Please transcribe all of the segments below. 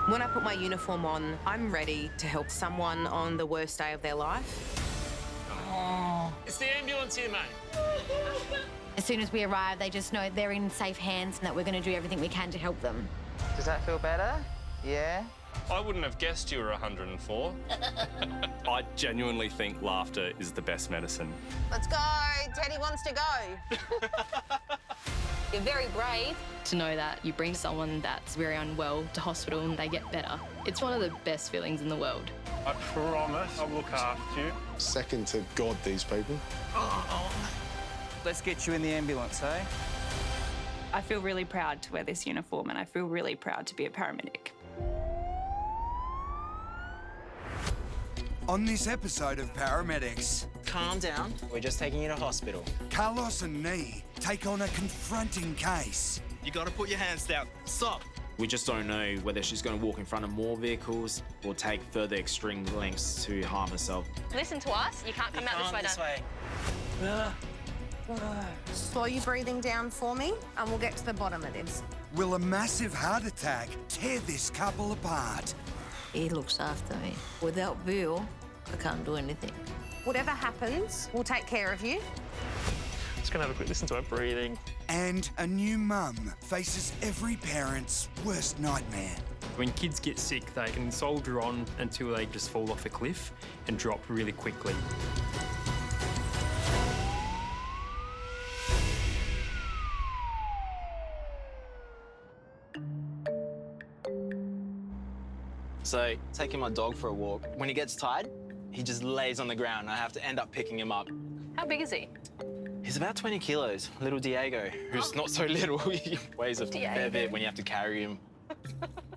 When I put my uniform on, I'm ready to help someone on the worst day of their life. Oh. It's the ambulance here, mate. As soon as we arrive, they just know they're in safe hands and that we're going to do everything we can to help them. Does that feel better? Yeah? I wouldn't have guessed you were 104. I genuinely think laughter is the best medicine. Let's go. Teddy wants to go. You're very brave. To know that you bring someone that's very unwell to hospital and they get better, it's one of the best feelings in the world. I promise I'll look after you. Second to God, these people. Let's get you in the ambulance, eh? I feel really proud to wear this uniform and I feel really proud to be a paramedic. On this episode of Paramedics, Calm down. We're just taking you to hospital. Carlos and Nee take on a confronting case. You gotta put your hands down. Stop. We just don't know whether she's going to walk in front of more vehicles or take further extreme lengths to harm herself. Listen to us. You can't come out this way. Slow your breathing down for me and we'll get to the bottom of this. Will a massive heart attack tear this couple apart? He looks after me. Without Bill, I can't do anything. Whatever happens, we'll take care of you. Just gonna have a quick listen to her breathing. And a new mum faces every parent's worst nightmare. When kids get sick, they can soldier on until they just fall off a cliff and drop really quickly. So, taking my dog for a walk. When he gets tired, he just lays on the ground and I have to end up picking him up. How big is he? He's about 20 kilos, little Diego, who's not so little. He weighs a fair bit when you have to carry him.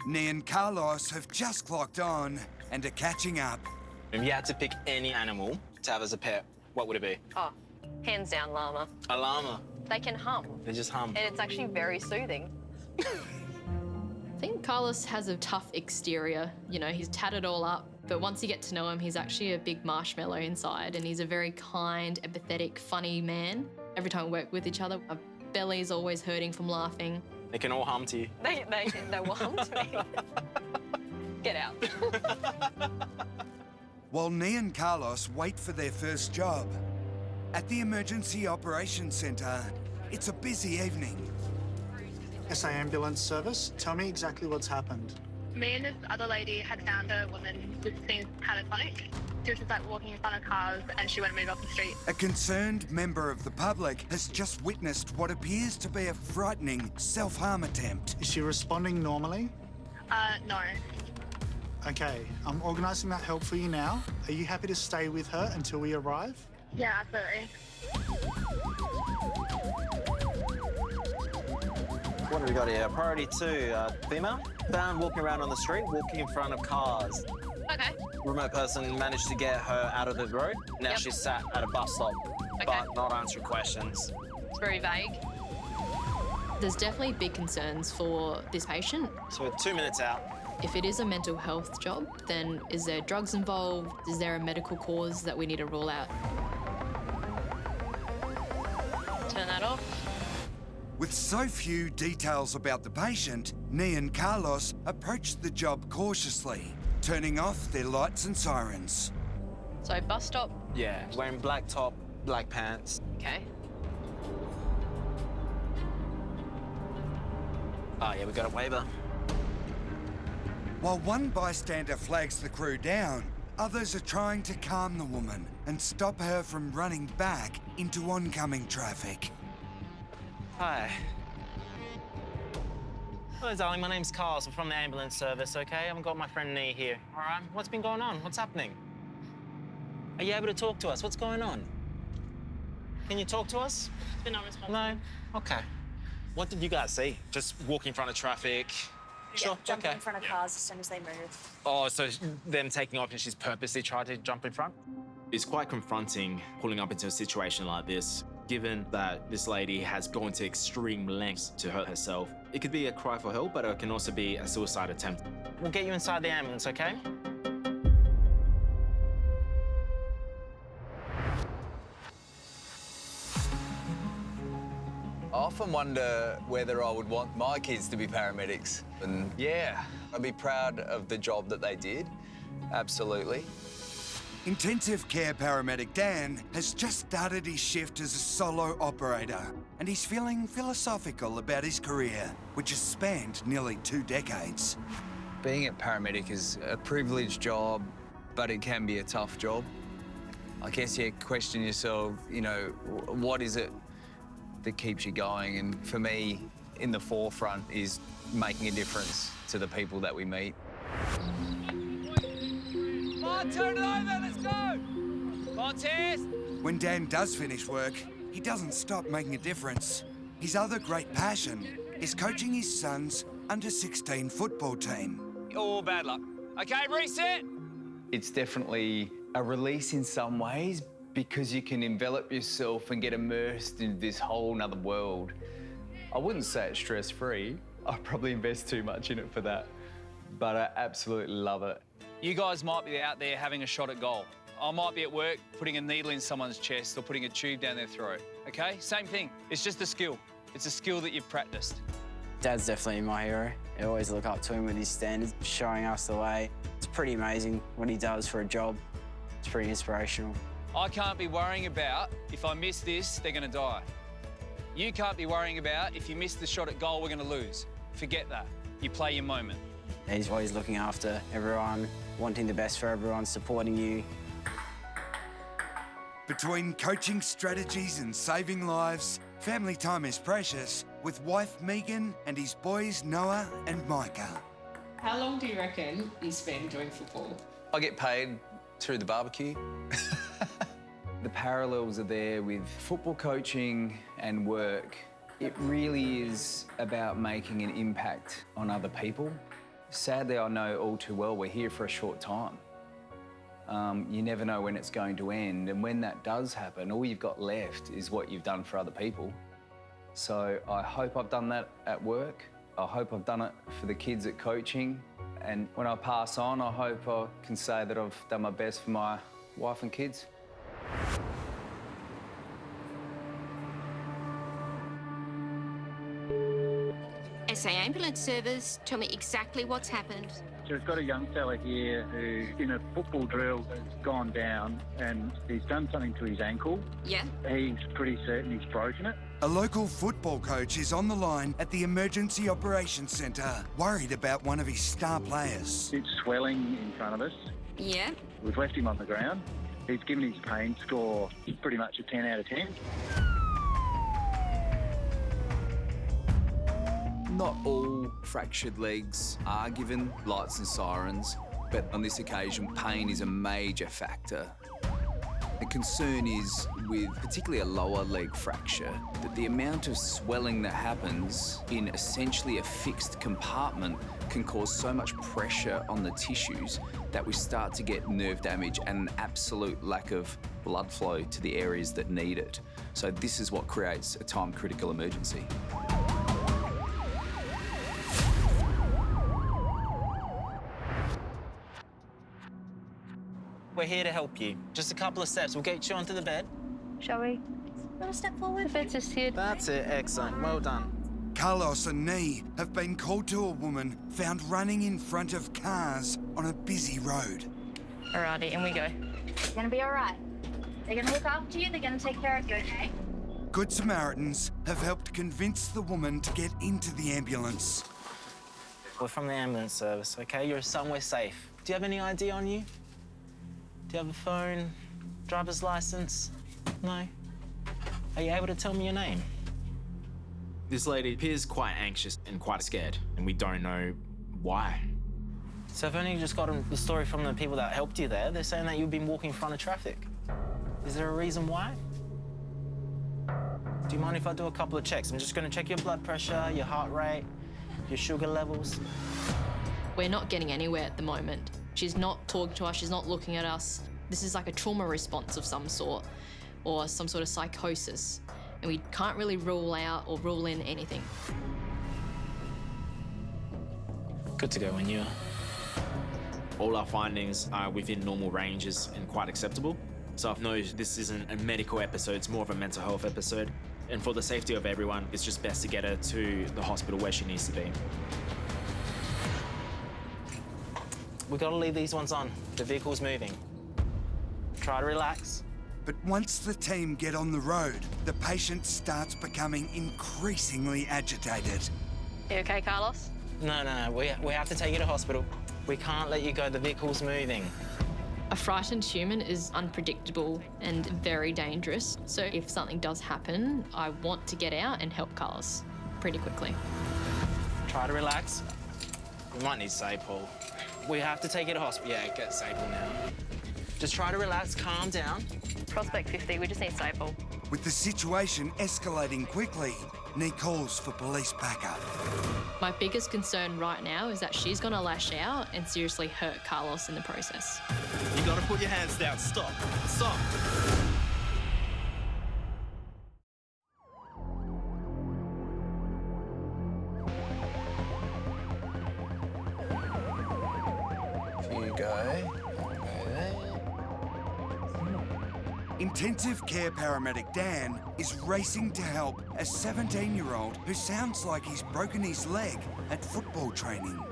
Nee and Carlos have just clocked on and are catching up. If you had to pick any animal to have as a pet, what would it be? Oh, hands down, llama. A llama. They can hum. They just hum. And it's actually very soothing. I think Carlos has a tough exterior. You know, he's tatted all up, but once you get to know him, he's actually a big marshmallow inside, and he's a very kind, empathetic, funny man. Every time we work with each other, our belly's always hurting from laughing. They can all hum to you. They will hum to me. Get out. While Nee and Carlos wait for their first job, at the Emergency Operations Centre, it's a busy evening. SA Ambulance Service, tell me exactly what's happened. Me and this other lady had found a woman who seems catatonic. She was just like walking in front of cars and she went to move off the street. A concerned member of the public has just witnessed what appears to be a frightening self-harm attempt. Is she responding normally? No. Okay, I'm organising that help for you now. Are you happy to stay with her until we arrive? Yeah, absolutely. What have we got here? Priority 2, female. Found walking around on the street, walking in front of cars. Okay. Remote person managed to get her out of the road. Now she's sat at a bus stop, but not answering questions. It's very vague. There's definitely big concerns for this patient. So we're 2 minutes out. If it is a mental health job, then is there drugs involved? Is there a medical cause that we need to rule out? Turn that off. With so few details about the patient, Nee and Carlos approach the job cautiously, turning off their lights and sirens. So bus stop. Yeah, wearing black top, black pants. Okay. Oh yeah, we got a waiver. While one bystander flags the crew down, others are trying to calm the woman and stop her from running back into oncoming traffic. Hi. Hello, darling. My name's Carl. I'm from the ambulance service, okay? I've got my friend Nee here. All right? What's been going on? What's happening? Are you able to talk to us? What's going on? Can you talk to us? They're not responsive. No? Okay. What did you guys see? Just walk in front of traffic? Sure, Jumping in front of cars as soon as they move. Oh, so them taking off and she's purposely tried to jump in front? It's quite confronting pulling up into a situation like this, given that this lady has gone to extreme lengths to hurt herself. It could be a cry for help, but it can also be a suicide attempt. We'll get you inside the ambulance, okay? often wonder whether I would want my kids to be paramedics. And yeah, I'd be proud of the job that they did, absolutely. Intensive care paramedic Dan has just started his shift as a solo operator, and he's feeling philosophical about his career, which has spanned nearly 2 decades. Being a paramedic is a privileged job, but it can be a tough job. I guess you question yourself, you know, what is it that keeps you going? And for me, in the forefront is making a difference to the people that we meet. Come on, turn it over, let's go! Come on, Tess! When Dan does finish work, he doesn't stop making a difference. His other great passion is coaching his son's under-16 football team. Oh, bad luck. Okay, reset! It's definitely a release in some ways because you can envelop yourself and get immersed in this whole nother world. I wouldn't say it's stress-free. I probably invest too much in it for that, but I absolutely love it. You guys might be out there having a shot at goal. I might be at work putting a needle in someone's chest or putting a tube down their throat, okay? Same thing. It's just a skill. It's a skill that you've practiced. Dad's definitely my hero. I always look up to him with his standards, showing us the way. It's pretty amazing what he does for a job. It's pretty inspirational. I can't be worrying about if I miss this, they're gonna die. You can't be worrying about if you miss the shot at goal, we're gonna lose. Forget that. You play your moment. He's always looking after everyone, wanting the best for everyone, supporting you. Between coaching strategies and saving lives, family time is precious with wife Megan and his boys Noah and Micah. How long do you reckon you spend doing football? I get paid through the barbecue. The parallels are there with football coaching and work. It really is about making an impact on other people. Sadly, I know all too well we're here for a short time. You never know when it's going to end, and when that does happen, all you've got left is what you've done for other people. So I hope I've done that at work. I hope I've done it for the kids at coaching. And when I pass on, I hope I can say that I've done my best for my wife and kids. SA Ambulance Service, tell me exactly what's happened. So we've got a young fella here who, in a football drill, has gone down and he's done something to his ankle. Yeah. He's pretty certain he's broken it. A local football coach is on the line at the Emergency Operations Centre, worried about one of his star players. It's swelling in front of us. Yeah. We've left him on the ground. He's given his pain score pretty much a 10 out of 10. Not all fractured legs are given lights and sirens, but on this occasion, pain is a major factor. The concern is, with particularly a lower leg fracture, that the amount of swelling that happens in essentially a fixed compartment can cause so much pressure on the tissues that we start to get nerve damage and an absolute lack of blood flow to the areas that need it. So this is what creates a time-critical emergency. We're here to help you. Just a couple of steps. We'll get you onto the bed. Shall we? Want to step forward? The bed's just here. That's it. Excellent. Well done. Carlos and Nee have been called to a woman found running in front of cars on a busy road. Alrighty, in we go. You're gonna be all right. They're gonna look after you. They're gonna take care of you, okay? Good Samaritans have helped convince the woman to get into the ambulance. We're from the ambulance service, okay? You're somewhere safe. Do you have any ID on you? Do you have a phone, driver's license? No? Are you able to tell me your name? This lady appears quite anxious and quite scared, and we don't know why. So I've only just gotten the story from the people that helped you there. They're saying that you've been walking in front of traffic. Is there a reason why? Do you mind if I do a couple of checks? I'm just going to check your blood pressure, your heart rate, your sugar levels. We're not getting anywhere at the moment. She's not talking to us, she's not looking at us. This is like a trauma response of some sort, or some sort of psychosis. And we can't really rule out or rule in anything. Good to go when you are. All our findings are within normal ranges and quite acceptable. So I know this isn't a medical episode, it's more of a mental health episode. And for the safety of everyone, it's just best to get her to the hospital where she needs to be. We've got to leave these ones on. The vehicle's moving. Try to relax. But once the team get on the road, the patient starts becoming increasingly agitated. You okay, Carlos? No, we have to take you to hospital. We can't let you go, the vehicle's moving. A frightened human is unpredictable and very dangerous. So if something does happen, I want to get out and help Carlos pretty quickly. Try to relax. We might need Saple. We have to take you to hospital. Yeah, get Saple now. Just try to relax, calm down. Prospect 50, we just need Saple. With the situation escalating quickly, Nee calls for police backup. My biggest concern right now is that she's going to lash out and seriously hurt Carlos in the process. You gotta put your hands down. Stop. Stop. Here you go. Intensive care paramedic Dan is racing to help a 17-year-old who sounds like he's broken his leg at football training.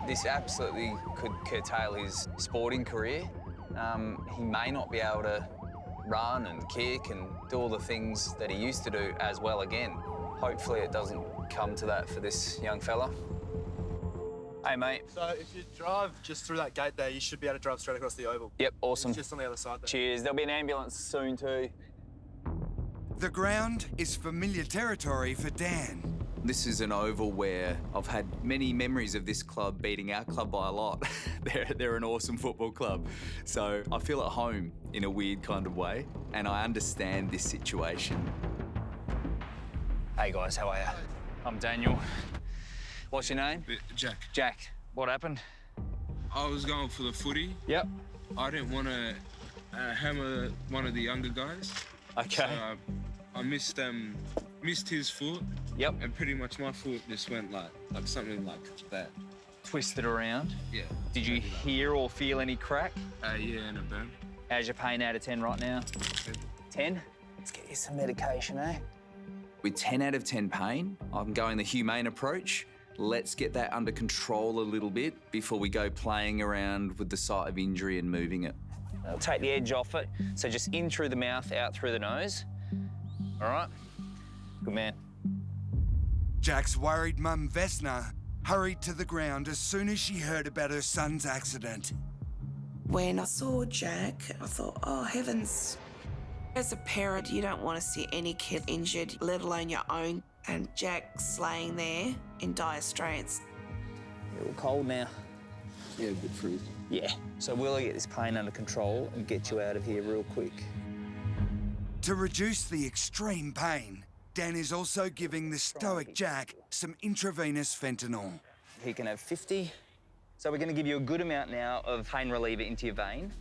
This absolutely could curtail his sporting career. He may not be able to run and kick and do all the things that he used to do as well again. Hopefully it doesn't come to that for this young fella. Hey, mate. So if you drive just through that gate there, you should be able to drive straight across the oval. Yep, awesome. It's just on the other side there. Cheers. There'll be an ambulance soon too. The ground is familiar territory for Dan. This is an oval where I've had many memories of this club beating our club by a lot. They're an awesome football club. So I feel at home in a weird kind of way, and I understand this situation. Hey guys, how are you? I'm Daniel. What's your name? Jack. Jack. What happened? I was going for the footy. Yep. I didn't want to hammer one of the younger guys. Okay. So I missed his foot. Yep. And pretty much my foot just went like something like that. Twisted around? Yeah. Did you hear or feel any crack? Yeah, and a burn. How's your pain out of 10 right now? 10? Let's get you some medication, eh? With 10 out of 10 pain, I'm going the humane approach. Let's get that under control a little bit before we go playing around with the site of injury and moving it. I'll take the edge off it. So just in through the mouth, out through the nose. All right? Good man. Jack's worried mum, Vesna, hurried to the ground as soon as she heard about her son's accident. When I saw Jack, I thought, oh, heavens. As a parent, you don't want to see any kid injured, let alone your own. And Jack's laying there in dire straits. A little cold now. Yeah, a bit freezing. Yeah. So we'll get this pain under control and get you out of here real quick. To reduce the extreme pain, Dan is also giving the stoic Jack some intravenous fentanyl. He can have 50. So we're going to give you a good amount now of pain reliever into your vein.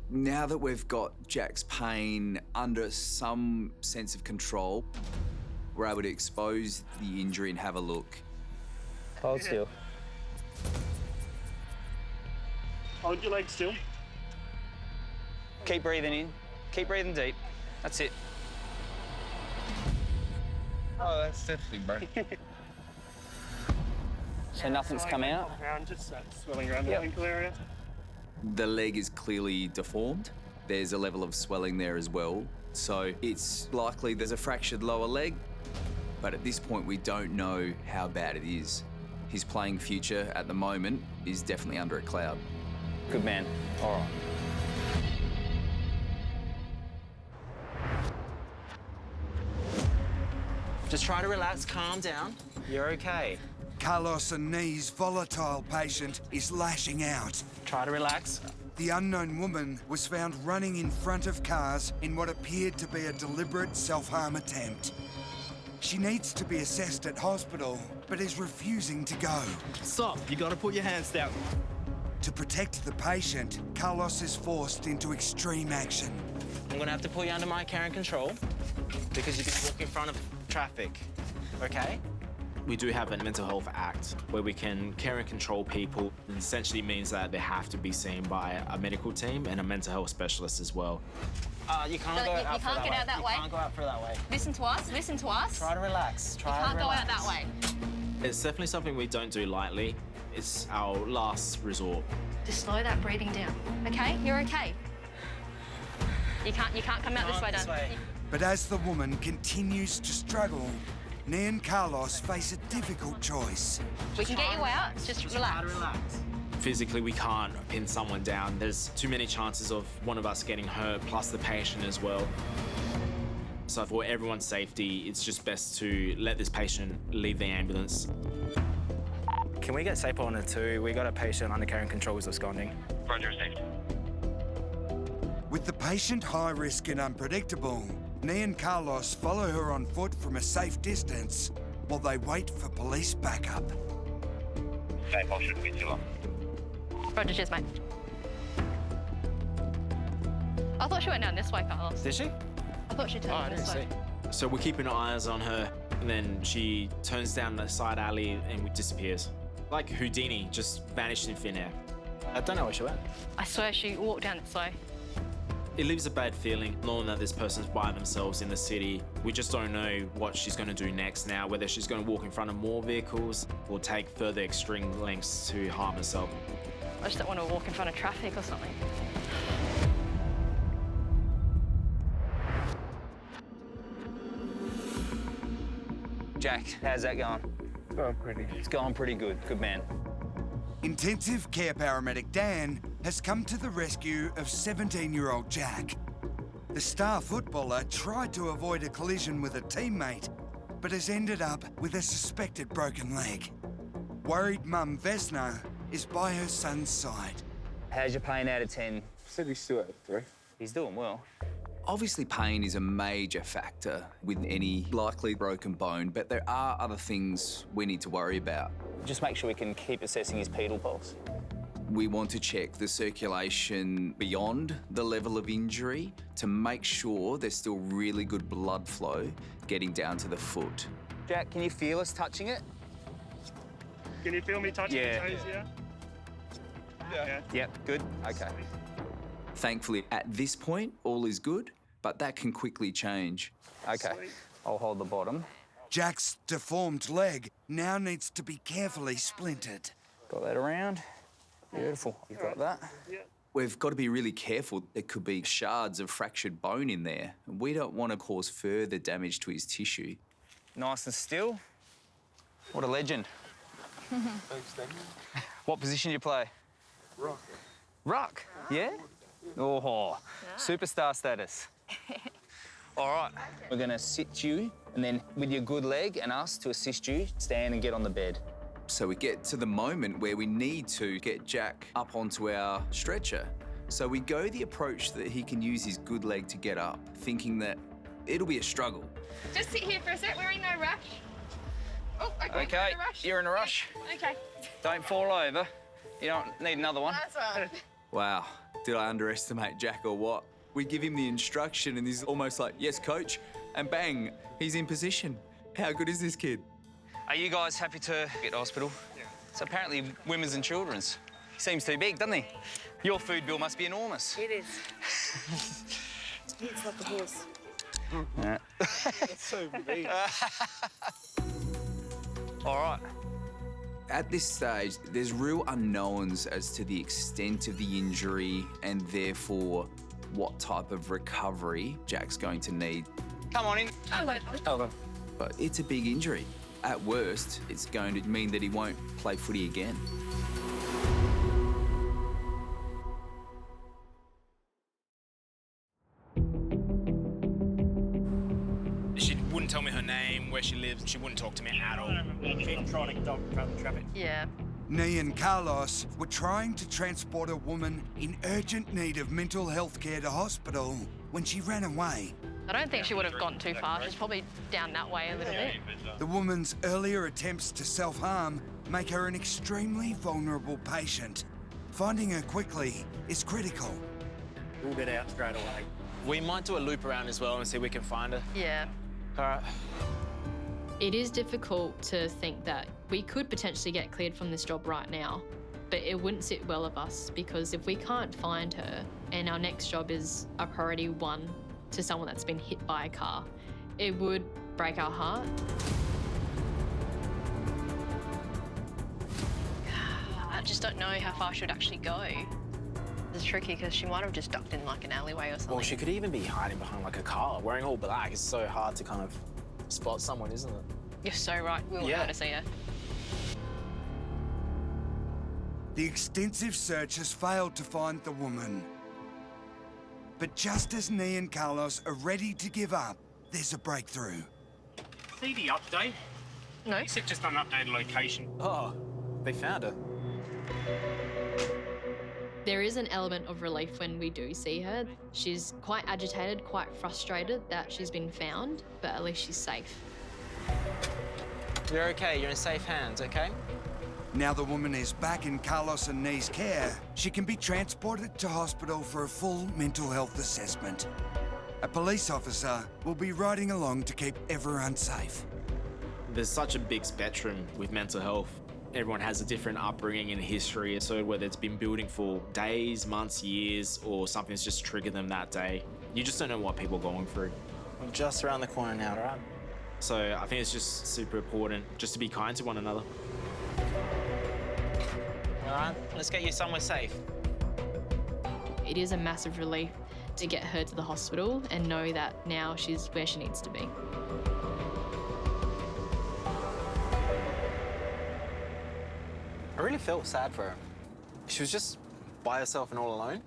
Now that we've got Jack's pain under some sense of control, we're able to expose the injury and have a look. Hold still. Hold your leg still. Keep breathing in. Keep breathing deep. That's it. Oh, that's definitely broken. So nothing's come out? Just swelling around the ankle area. The leg is clearly deformed. There's a level of swelling there as well. So it's likely there's a fractured lower leg, but at this point we don't know how bad it is. His playing future at the moment is definitely under a cloud. Good man. All right. Just try to relax, calm down. You're okay. Carlos and Nee's volatile patient is lashing out. Try to relax. The unknown woman was found running in front of cars in what appeared to be a deliberate self-harm attempt. She needs to be assessed at hospital, but is refusing to go. Stop. You gotta put your hands down. To protect the patient, Carlos is forced into extreme action. I'm gonna have to pull you under my care and control because you can walk in front of traffic, okay? We do have a mental health act where we can care and control people. It essentially means that they have to be seen by a medical team and a mental health specialist as well. You can't go out through that way. get out that way. You can't go out through that way. Listen to us. Listen to us. Try to relax. You can't go out that way. It's definitely something we don't do lightly. It's our last resort. Just slow that breathing down. Okay, you're okay. You can't come out this way, Dan. But as the woman continues to struggle, Nia and Carlos face a difficult choice. We can get you out. Just relax. Physically, we can't pin someone down. There's too many chances of one of us getting hurt, plus the patient as well. So for everyone's safety, it's just best to let this patient leave the ambulance. Can we get SAPO on it too? We got a patient under care and control who's absconding. Roger, safety. With the patient high risk and unpredictable, Nia and Carlos follow her on foot from a safe distance while they wait for police backup. SAPO shouldn't be too long. Roger, cheers, mate. I thought she went down this way, Carlos. Did she? I thought she turned this way. So we're keeping our eyes on her, and then she turns down the side alley and disappears. Like Houdini, just vanished in thin air. I don't know where she went. I swear she walked down this way. It leaves a bad feeling knowing that this person's by themselves in the city. We just don't know what she's going to do next now, whether she's going to walk in front of more vehicles or take further extreme lengths to harm herself. I just don't want to walk in front of traffic or something. Jack, how's that going? It's going pretty good. Good man. Intensive care paramedic Dan has come to the rescue of 17-year-old Jack. The star footballer tried to avoid a collision with a teammate, but has ended up with a suspected broken leg. Worried mum Vesna is by her son's side. How's your pain out of 10? Said he's still at 3. He's doing well. Obviously, pain is a major factor with any likely broken bone, but there are other things we need to worry about. Just make sure we can keep assessing his pedal pulse. We want to check the circulation beyond the level of injury to make sure there's still really good blood flow getting down to the foot. Jack, can you feel us touching it? Can you feel me touching the toes, yeah? Yep, good. Okay. Thankfully, at this point, all is good, but that can quickly change. Okay, I'll hold the bottom. Jack's deformed leg now needs to be carefully splintered. Got that around. Beautiful. You've got that. We've got to be really careful. There could be shards of fractured bone in there. We don't want to cause further damage to his tissue. Nice and still. What a legend. Thanks, Daniel. What position do you play? Rock. Ruck? Yeah? Oh, superstar status. All right, we're gonna sit you, and then with your good leg and us to assist you, stand and get on the bed. So we get to the moment where we need to get Jack up onto our stretcher. So we go the approach that he can use his good leg to get up, thinking that it'll be a struggle. Just sit here for a sec. We're in no rush. Oh, okay. Okay, no rush. you're in a rush. Okay. Don't fall over. You don't need another one. That's all right. Wow, did I underestimate Jack or what? We give him the instruction and he's almost like, yes, coach, and bang, he's in position. How good is this kid? Are you guys happy to get to hospital? Yeah. It's apparently women's and children's. He seems too big, doesn't he? Your food bill must be enormous. It is. It's like a horse. Yeah. That's so big. All right. At this stage, there's real unknowns as to the extent of the injury and therefore what type of recovery Jack's going to need. Come on in. But it's a big injury. At worst, it's going to mean that he won't play footy again. She wouldn't tell me her name, where she lives. She wouldn't talk to me at all. I'm trying to stop traffic. Yeah. Nia and Carlos were trying to transport a woman in urgent need of mental health care to hospital when she ran away. I don't think she would have gone too far. She's probably down that way a little bit. The woman's earlier attempts to self-harm make her an extremely vulnerable patient. Finding her quickly is critical. We'll get out straight away. We might do a loop around as well and see if we can find her. Yeah. All right. It is difficult to think that we could potentially get cleared from this job right now, but it wouldn't sit well with us because if we can't find her and our next job is a priority one to someone that's been hit by a car, it would break our heart. I just don't know how far she would actually go. It's tricky because she might have just ducked in like an alleyway or something. Well, she could even be hiding behind like a car, wearing all black. It's so hard to kind of spot someone, isn't it? You're so right. We won't know how to see her. The extensive search has failed to find the woman. But just as Nee and Carlos are ready to give up, there's a breakthrough. See the update? No. It's just an updated location. Oh, they found her. There is an element of relief when we do see her. She's quite agitated, quite frustrated that she's been found, but at least she's safe. You're okay. You're in safe hands, okay? Now the woman is back in Carlos and Nee's care, she can be transported to hospital for a full mental health assessment. A police officer will be riding along to keep everyone safe. There's such a big spectrum with mental health. Everyone has a different upbringing and history, so whether it's been building for days, months, years, or something's just triggered them that day, you just don't know what people are going through. We're just around the corner now, right? So I think it's just super important just to be kind to one another. All right, let's get you somewhere safe. It is a massive relief to get her to the hospital and know that now she's where she needs to be. I really felt sad for her. She was just by herself and all alone.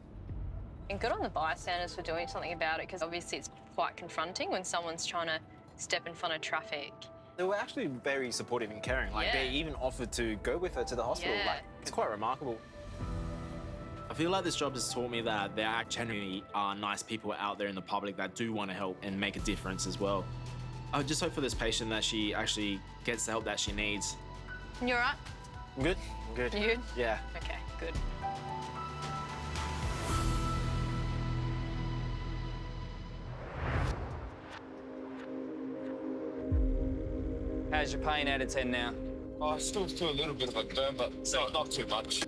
And good on the bystanders for doing something about it, because obviously it's quite confronting when someone's trying to step in front of traffic. They were actually very supportive and caring. Like, they even offered to go with her to the hospital. Yeah. Like, it's quite remarkable. I feel like this job has taught me that there genuinely are nice people out there in the public that do want to help and make a difference as well. I just hope for this patient that she actually gets the help that she needs. You all right? I'm good. I'm good. You good? Yeah. Okay, good. How's your pain out of 10 now? Oh, I still feel a little bit of a burn, but not too much.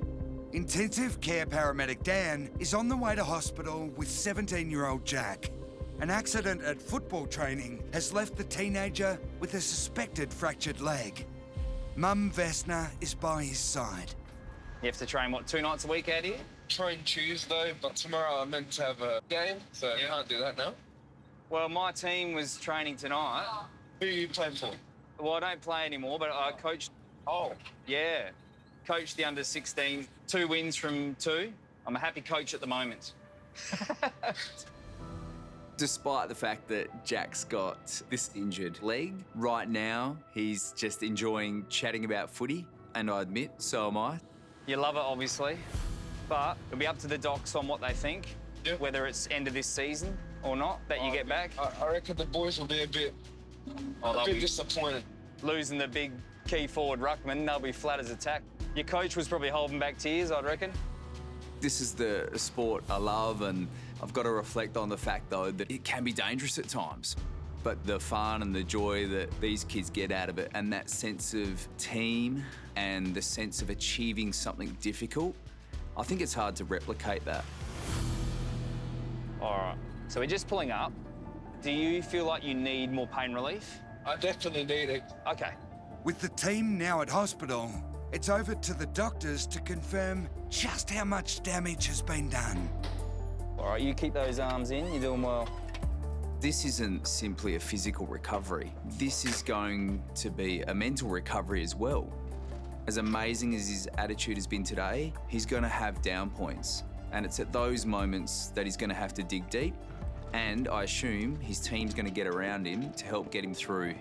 Intensive care paramedic Dan is on the way to hospital with 17-year-old Jack. An accident at football training has left the teenager with a suspected fractured leg. Mum Vesna is by his side. You have to train, what, 2 nights a week out here? Train Tuesday, but tomorrow I'm meant to have a game, so I can't do that now. Well, my team was training tonight. Who are you playing for? Well, I don't play anymore, but I coached. Oh. Yeah. Coached the under-16. 2 wins from 2. I'm a happy coach at the moment. Despite the fact that Jack's got this injured leg, right now he's just enjoying chatting about footy, and I admit, so am I. You love it, obviously, but it'll be up to the docs on what they think, whether it's end of this season or not, that you get back. I reckon the boys will be a bit disappointed. Losing the big key forward ruckman, they'll be flat as a tack. Your coach was probably holding back tears, I'd reckon. This is the sport I love, and I've got to reflect on the fact, though, that it can be dangerous at times. But the fun and the joy that these kids get out of it, and that sense of team and the sense of achieving something difficult, I think it's hard to replicate that. All right, so we're just pulling up. Do you feel like you need more pain relief? I definitely need it. Okay. With the team now at hospital, it's over to the doctors to confirm just how much damage has been done. All right, you keep those arms in, you're doing well. This isn't simply a physical recovery. This is going to be a mental recovery as well. As amazing as his attitude has been today, he's going to have down points. And it's at those moments that he's going to have to dig deep. And I assume his team's going to get around him to help get him through.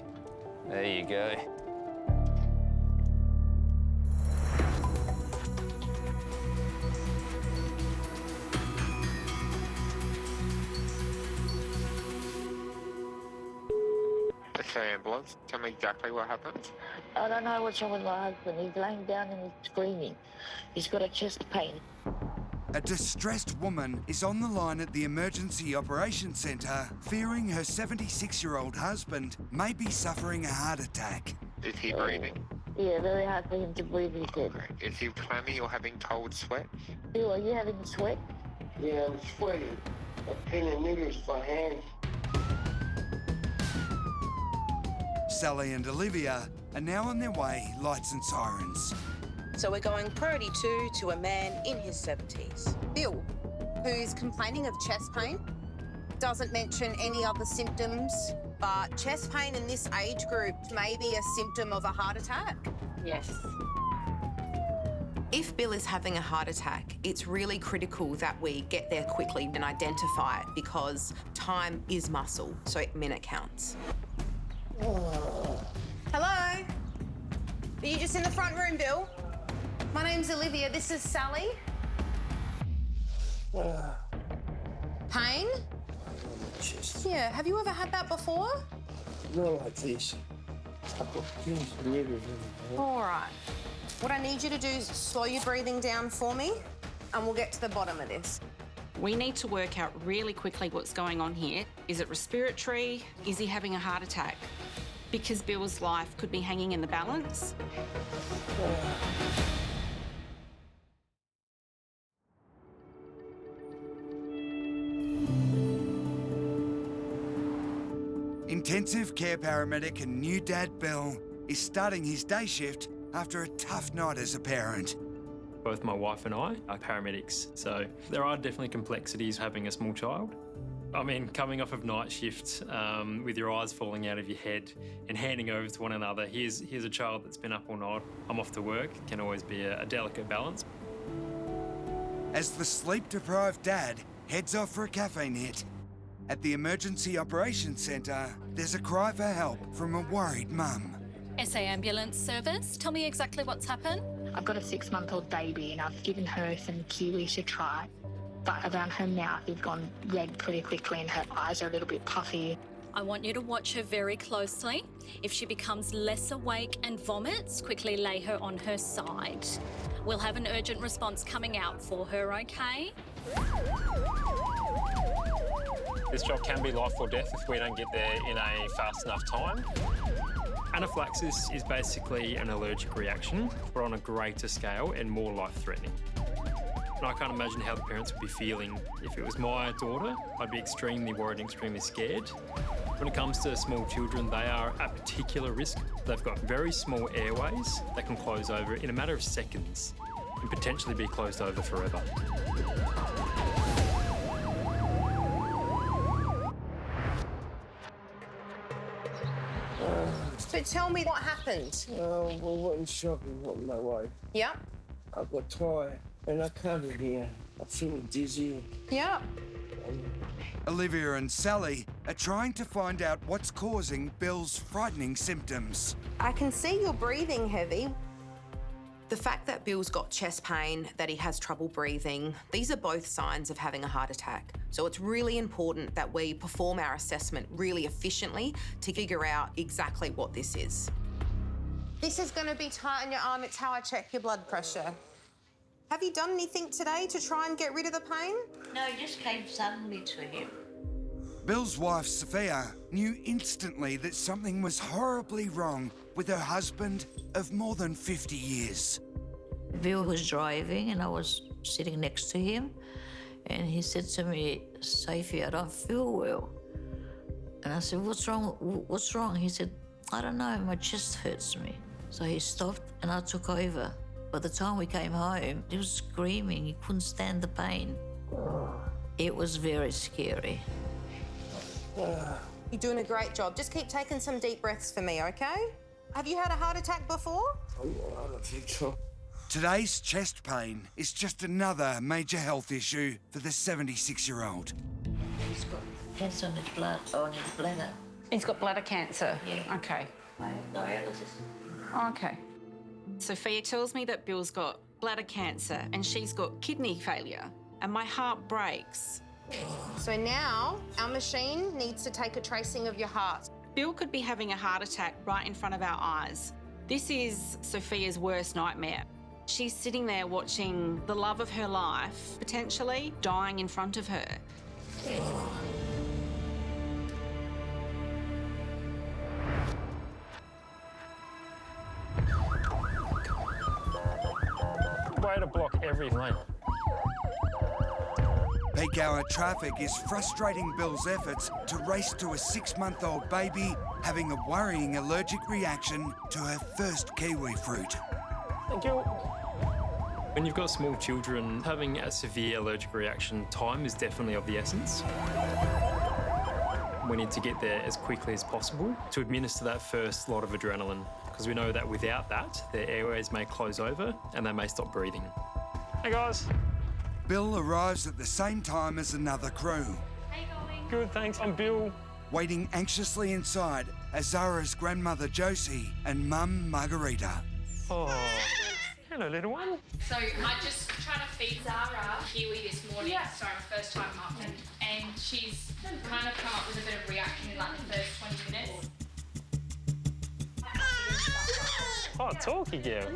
There you go. Okay, ambulance. Tell me exactly what happened. I don't know what's wrong with my husband. He's laying down and he's screaming. He's got a chest pain. A distressed woman is on the line at the Emergency Operations Centre, fearing her 76-year-old husband may be suffering a heart attack. Is he breathing? Yeah, very hard for him to breathe, he said. Is he clammy or having cold sweat? Bill, are you having sweat? Yeah, I'm sweating. I'm feeling needles for hands. Sally and Olivia are now on their way, lights and sirens. So we're going priority 2 to a man in his 70s. Bill, who's complaining of chest pain, doesn't mention any other symptoms, but chest pain in this age group may be a symptom of a heart attack. Yes. If Bill is having a heart attack, it's really critical that we get there quickly and identify it because time is muscle, so a minute counts. Hello? Are you just in the front room, Bill? My name's Olivia, this is Sally. Pain? Yeah, have you ever had that before? Not like this. I've got things needles in my All right. What I need you to do is slow your breathing down for me, and we'll get to the bottom of this. We need to work out really quickly what's going on here. Is it respiratory? Is he having a heart attack? Because Bill's life could be hanging in the balance. Intensive care paramedic and new dad Bill is starting his day shift after a tough night as a parent. Both my wife and I are paramedics, so there are definitely complexities having a small child. I mean, coming off of night shift with your eyes falling out of your head and handing over to one another, here's a child that's been up all night, I'm off to work, it can always be a delicate balance. As the sleep-deprived dad heads off for a caffeine hit, at the Emergency Operations Centre, there's a cry for help from a worried mum. SA Ambulance Service, tell me exactly what's happened. I've got a 6-month-old baby and I've given her some kiwi to try, but around her mouth has gone red pretty quickly and her eyes are a little bit puffy. I want you to watch her very closely. If she becomes less awake and vomits, quickly lay her on her side. We'll have an urgent response coming out for her, okay? This job can be life or death if we don't get there in a fast enough time. Anaphylaxis is basically an allergic reaction, but on a greater scale and more life-threatening. And I can't imagine how the parents would be feeling if it was my daughter. I'd be extremely worried and extremely scared. When it comes to small children, they are at particular risk. They've got very small airways that can close over in a matter of seconds and potentially be closed over forever. So tell me what happened. We went shopping on my wife. Yeah? I got tired and I come in here. I'm feeling dizzy. Yeah. Olivia and Sally are trying to find out what's causing Bill's frightening symptoms. I can see you're breathing heavy. The fact that Bill's got chest pain, that he has trouble breathing, these are both signs of having a heart attack. So it's really important that we perform our assessment really efficiently to figure out exactly what this is. This is going to be tight on your arm. It's how I check your blood pressure. Have you done anything today to try and get rid of the pain? No, it just came suddenly to him. Bill's wife, Sophia, knew instantly that something was horribly wrong with her husband of more than 50 years. Bill was driving and I was sitting next to him and he said to me, Sophie, I don't feel well. And I said, what's wrong? What's wrong? He said, I don't know, my chest hurts me. So he stopped and I took over. By the time we came home, he was screaming. He couldn't stand the pain. It was very scary. You're doing a great job. Just keep taking some deep breaths for me, okay? Have you had a heart attack before? I don't think so. Today's chest pain is just another major health issue for the 76-year-old. He's got cancer on his blood, on his bladder. He's got bladder cancer? Yeah. Okay. Dialysis. Okay. Sophia tells me that Bill's got bladder cancer and she's got kidney failure, and my heart breaks. So now our machine needs to take a tracing of your heart. Bill could be having a heart attack right in front of our eyes. This is Sophia's worst nightmare. She's sitting there watching the love of her life potentially dying in front of her. Way to block every lane. Peak hour traffic is frustrating Bill's efforts to race to a 6-month-old baby having a worrying allergic reaction to her first kiwi fruit. Thank you. When you've got small children, having a severe allergic reaction, time is definitely of the essence. We need to get there as quickly as possible to administer that first lot of adrenaline, because we know that without that, their airways may close over and they may stop breathing. Hey guys. Bill arrives at the same time as another crew. How you going? Good, thanks. I'm Bill. Waiting anxiously inside are Zara's grandmother Josie and mum Margarita. Oh, hello little one. So I just tried to feed Zara kiwi this morning. Sorry, my first time up, and she's kind of come up with a bit of reaction in like the first 20 minutes. Oh, talky girl.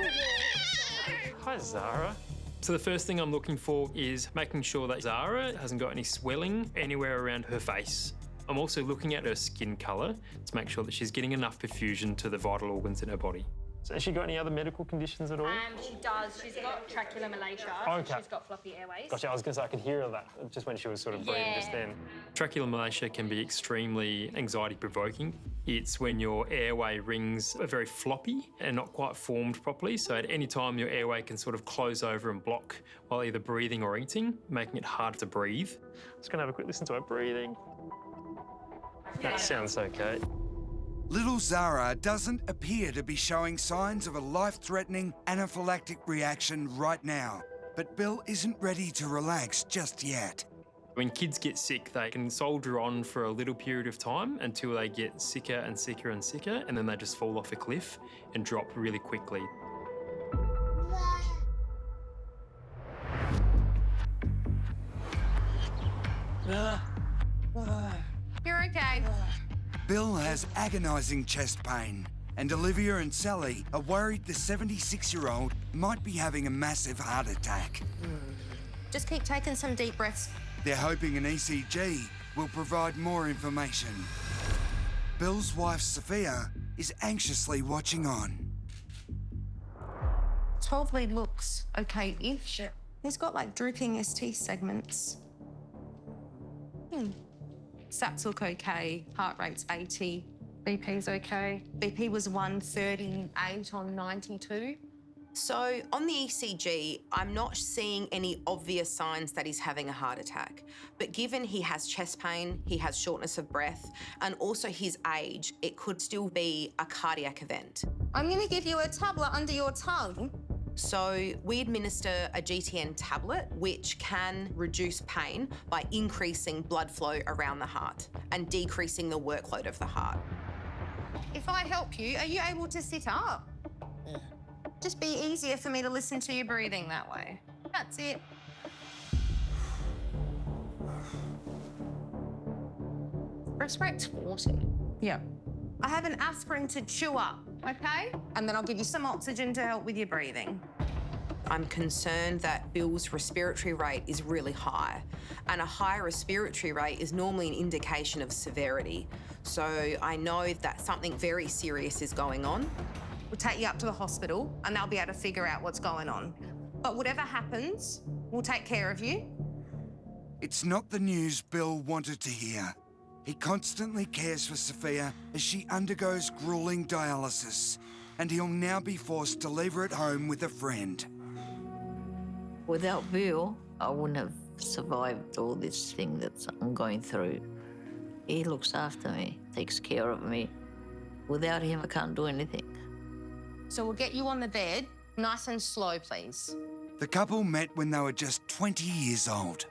Hi, Zara. So the first thing I'm looking for is making sure that Zara hasn't got any swelling anywhere around her face. I'm also looking at her skin colour to make sure that she's getting enough perfusion to the vital organs in her body. So has she got any other medical conditions at all? She does. She's got tracheal malacia. Okay. She's got floppy airways. Gotcha, I was going to say I could hear that just when she was sort of breathing just then. Tracheal malacia can be extremely anxiety-provoking. It's when your airway rings are very floppy and not quite formed properly, so at any time your airway can sort of close over and block while either breathing or eating, making it hard to breathe. Just going to have a quick listen to her breathing. That sounds okay. Little Zara doesn't appear to be showing signs of a life-threatening anaphylactic reaction right now, but Bill isn't ready to relax just yet. When kids get sick, they can soldier on for a little period of time until they get sicker and sicker and sicker, and then they just fall off a cliff and drop really quickly. You're okay. Bill has agonising chest pain, and Olivia and Sally are worried the 76-year-old might be having a massive heart attack. Just keep taking some deep breaths. They're hoping an ECG will provide more information. Bill's wife, Sophia, is anxiously watching on. 12 lead looks okay-ish. He's got like drooping ST segments. Sats look okay, heart rate's 80. BP's okay. BP was 138 on 92. So on the ECG, I'm not seeing any obvious signs that he's having a heart attack. But given he has chest pain, he has shortness of breath, and also his age, it could still be a cardiac event. I'm going to give you a tablet under your tongue. So we administer a GTN tablet, which can reduce pain by increasing blood flow around the heart and decreasing the workload of the heart. If I help you, are you able to sit up? Just be easier for me to listen to your breathing that way. That's it. Breast rate's 40. Yeah. I have an aspirin to chew up, okay? And then I'll give you some oxygen to help with your breathing. I'm concerned that Bill's respiratory rate is really high, and a high respiratory rate is normally an indication of severity. So I know that something very serious is going on. We'll take you up to the hospital and they'll be able to figure out what's going on. But whatever happens, we'll take care of you. It's not the news Bill wanted to hear. He constantly cares for Sophia as she undergoes grueling dialysis, and he'll now be forced to leave her at home with a friend. Without Bill, I wouldn't have survived all this thing that I'm going through. He looks after me, takes care of me. Without him, I can't do anything. So we'll get you on the bed, nice and slow, please. The couple met when they were just 20 years old.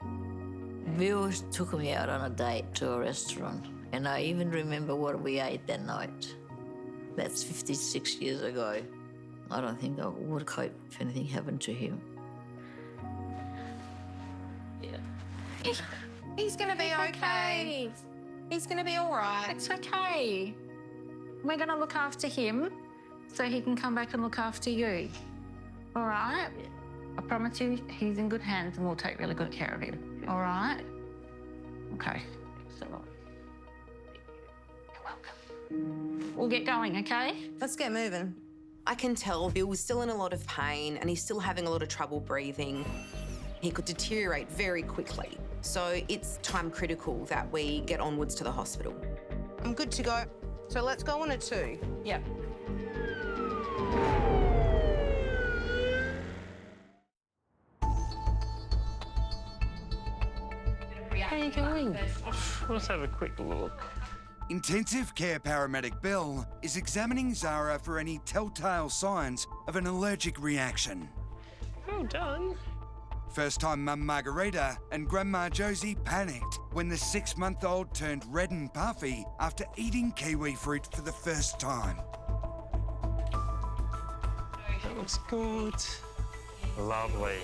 Bill took me out on a date to a restaurant, and I even remember what we ate that night. That's 56 years ago. I don't think I would cope if anything happened to him. Yeah. He's gonna be okay. He's gonna be all right. It's okay. We're going to look after him so he can come back and look after you. All right? I promise you, he's in good hands and we'll take really good care of him. All right? Okay. So, you're welcome. We'll get going, okay? Let's get moving. I can tell Bill's still in a lot of pain and he's still having a lot of trouble breathing. He could deteriorate very quickly. So it's time critical that we get onwards to the hospital. I'm good to go. So let's go on a 2. Yep. How are you going? Let's have a quick look. Intensive care paramedic Bill is examining Zara for any telltale signs of an allergic reaction. Well done. First-time mum Margarita and grandma Josie panicked when the 6-month-old turned red and puffy after eating kiwi fruit for the first time. That looks good. Lovely.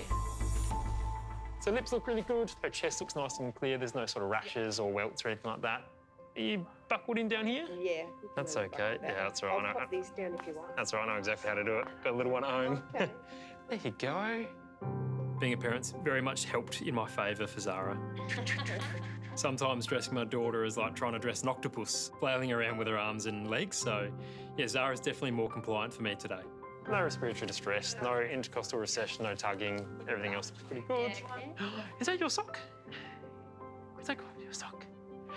So lips look really good. Her chest looks nice and clear. There's no sort of rashes or welts or anything like that. Are you buckled in down here? Yeah. That's okay. Yeah, that's all right. I'll pop these down if you want. That's all right. I know exactly how to do it. Got a little one at home. Okay. There you go. Being a parent's very much helped in my favour for Zara. Sometimes dressing my daughter is like trying to dress an octopus, flailing around with her arms and legs. So, yeah, Zara's definitely more compliant for me today. No respiratory distress, no intercostal recession, no tugging. Everything else looks pretty good. Is that your sock? Is that your sock?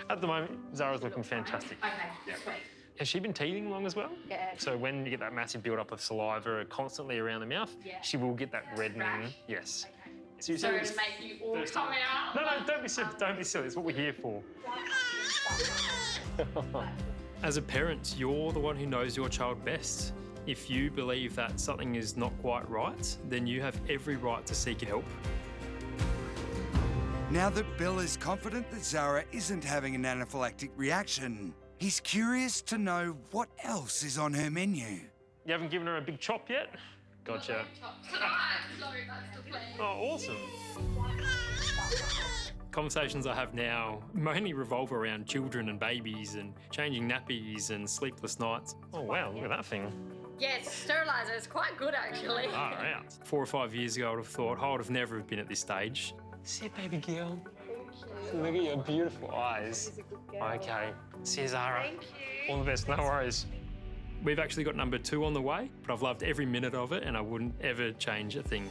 At the moment, Zara's looking fantastic. Okay, sweet. Has she been teething long as well? Yeah. So when you get that massive build-up of saliva constantly around the mouth, she will get that reddening. Rash. Yes. Okay. So you Sorry said to make you all first come time. out. No, don't be silly. Don't be silly. It's what we're here for. As a parent, you're the one who knows your child best. If you believe that something is not quite right, then you have every right to seek help. Now that Bill is confident that Zara isn't having an anaphylactic reaction, he's curious to know what else is on her menu. You haven't given her a big chop yet? Gotcha. Sorry, that's the plan. Oh, awesome. Conversations I have now mainly revolve around children and babies and changing nappies and sleepless nights. Oh, wow, look at that thing. Yes, steriliser is quite good actually. Far out. 4 or 5 years ago, I would have thought I would have never have been at this stage. See you, baby girl. Look at your beautiful eyes. Okay. See you, Zara. Thank you. All the best. No worries. We've actually got number 2 on the way, but I've loved every minute of it and I wouldn't ever change a thing.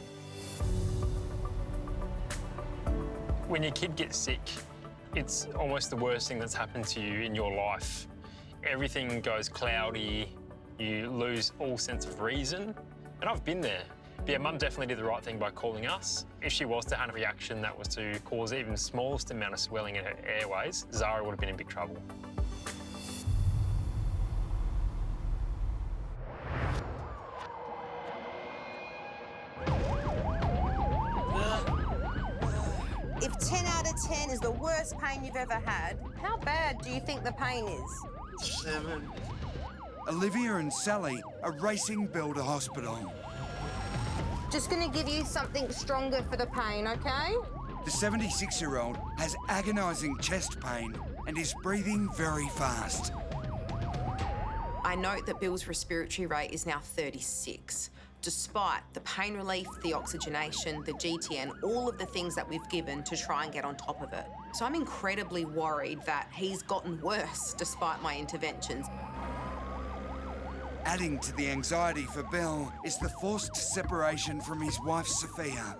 When your kid gets sick, it's almost the worst thing that's happened to you in your life. Everything goes cloudy, you lose all sense of reason, and I've been there. But yeah, Mum definitely did the right thing by calling us. If she was to have a reaction that was to cause even the smallest amount of swelling in her airways, Zara would have been in big trouble. If 10 out of 10 is the worst pain you've ever had, how bad do you think the pain is? 7. Olivia and Sally are racing Bill to hospital. Just gonna give you something stronger for the pain, okay? The 76-year-old has agonising chest pain and is breathing very fast. I note that Bill's respiratory rate is now 36, despite the pain relief, the oxygenation, the GTN, all of the things that we've given to try and get on top of it. So I'm incredibly worried that he's gotten worse despite my interventions. Adding to the anxiety for Bill is the forced separation from his wife, Sophia.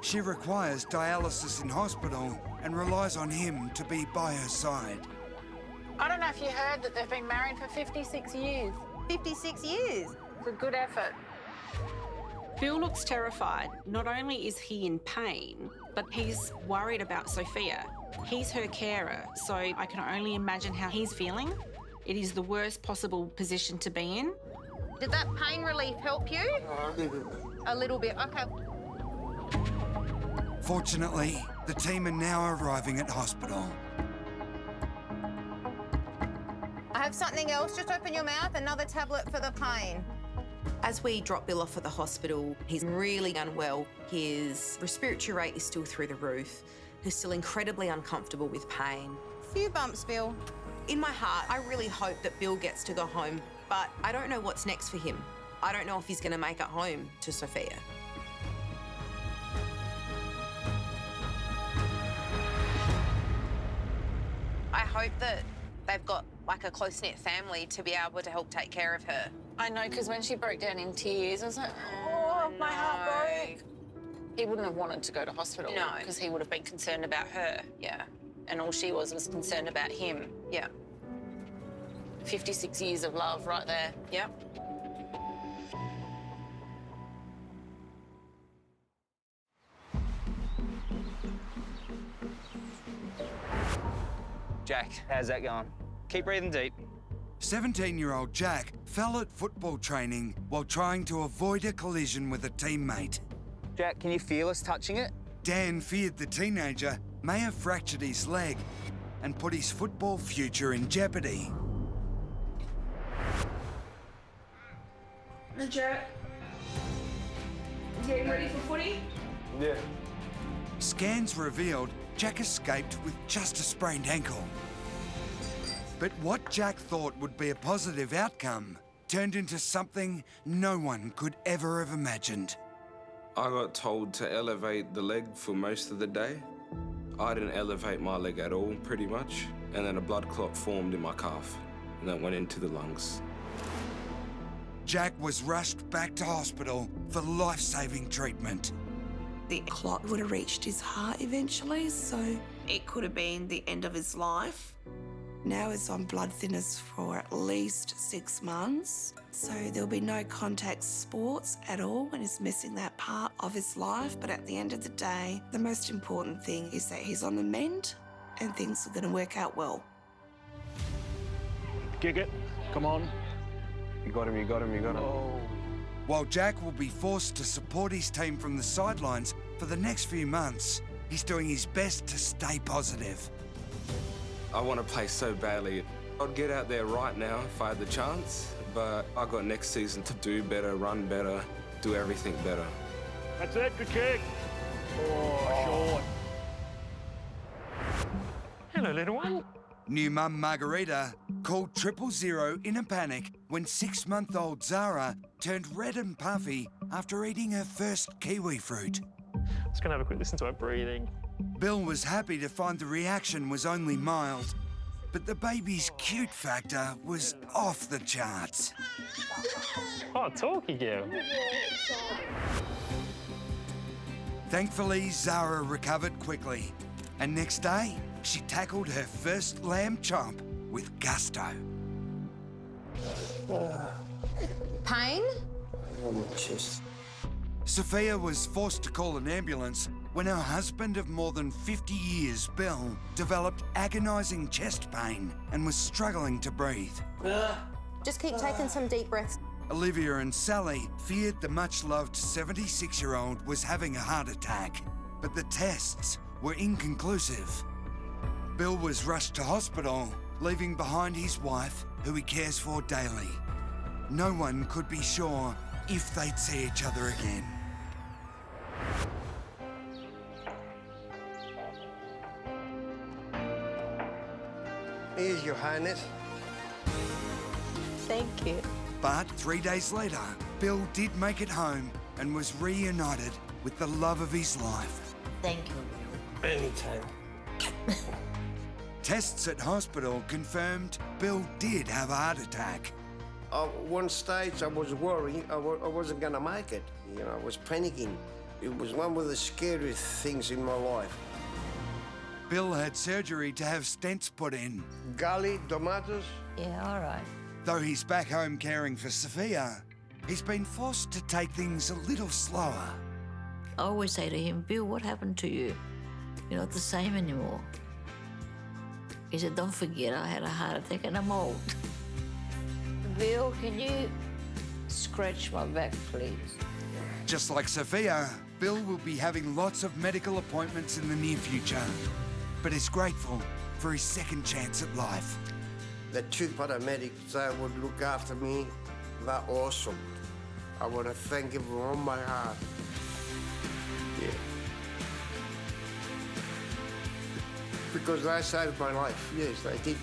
She requires dialysis in hospital and relies on him to be by her side. I don't know if you heard that they've been married for 56 years. 56 years? It's a good effort. Bill looks terrified. Not only is he in pain, but he's worried about Sophia. He's her carer, so I can only imagine how he's feeling. It is the worst possible position to be in. Did that pain relief help you? A little bit, okay. Fortunately, the team are now arriving at hospital. I have something else. Just open your mouth. Another tablet for the pain. As we drop Bill off at the hospital, he's really unwell. His respiratory rate is still through the roof. He's still incredibly uncomfortable with pain. Few bumps, Bill. In my heart, I really hope that Bill gets to go home, but I don't know what's next for him. I don't know if he's going to make it home to Sophia. hope that they've got like a close-knit family to be able to help take care of her. I know, because when she broke down in tears, I was like, Oh, my heart broke. he wouldn't have wanted to go to hospital. No. Because he would have been concerned about her. Yeah. And all she was concerned about him. Yeah. 56 years of love right there. Yep. Jack, how's that going? Keep breathing deep. 17-year-old Jack fell at football training while trying to avoid a collision with a teammate. Jack, can you feel us touching it? Dan feared the teenager may have fractured his leg and put his football future in jeopardy. Hey, Jack. Getting ready for footy? Yeah. Scans revealed Jack escaped with just a sprained ankle. But what Jack thought would be a positive outcome turned into something no one could ever have imagined. I got told to elevate the leg for most of the day. I didn't elevate my leg at all, pretty much, and then a blood clot formed in my calf, and that went into the lungs. Jack was rushed back to hospital for life-saving treatment. The clot would have reached his heart eventually, so it could have been the end of his life. Now he's on blood thinners for at least 6 months, so there'll be no contact sports at all when he's missing that part of his life. But at the end of the day, the most important thing is that he's on the mend and things are going to work out well. Kick it. Come on. You got him, you got him, you got him. Oh. While Jack will be forced to support his team from the sidelines for the next few months, he's doing his best to stay positive. I want to play so badly. I'd get out there right now if I had the chance, but I got next season to do better, run better, do everything better. That's it, good kick. Oh, short. Hello, little one. New mum Margarita called 000 in a panic when 6-month-old Zara turned red and puffy after eating her first kiwi fruit. Just gonna have a quick listen to her breathing. Bill was happy to find the reaction was only mild, but the baby's cute factor was off the charts. Oh, talky girl. Thankfully, Zara recovered quickly, and next day, she tackled her first lamb chomp with gusto. Pain? On my chest. Sophia was forced to call an ambulance when her husband of more than 50 years, Bill, developed agonising chest pain and was struggling to breathe. Just keep taking some deep breaths. Olivia and Sally feared the much-loved 76-year-old was having a heart attack, but the tests were inconclusive. Bill was rushed to hospital, leaving behind his wife, who he cares for daily. No one could be sure if they'd see each other again. Here's your highness. Thank you. But 3 days later, Bill did make it home and was reunited with the love of his life. Thank you. Anytime. Tests at hospital confirmed Bill did have a heart attack. At one stage, I was worried I wasn't going to make it. You know, I was panicking. It was one of the scariest things in my life. Bill had surgery to have stents put in. Garlic, tomatoes. Yeah, all right. Though he's back home caring for Sophia, he's been forced to take things a little slower. I always say to him, Bill, what happened to you? You're not the same anymore. He said, don't forget I had a heart attack and I'm old. Bill, can you scratch my back, please? Just like Sophia, Bill will be having lots of medical appointments in the near future, but is grateful for his second chance at life. The two paramedics that would look after me, they're awesome. I want to thank them from all my heart. Yeah. Because they saved my life. Yes, they did.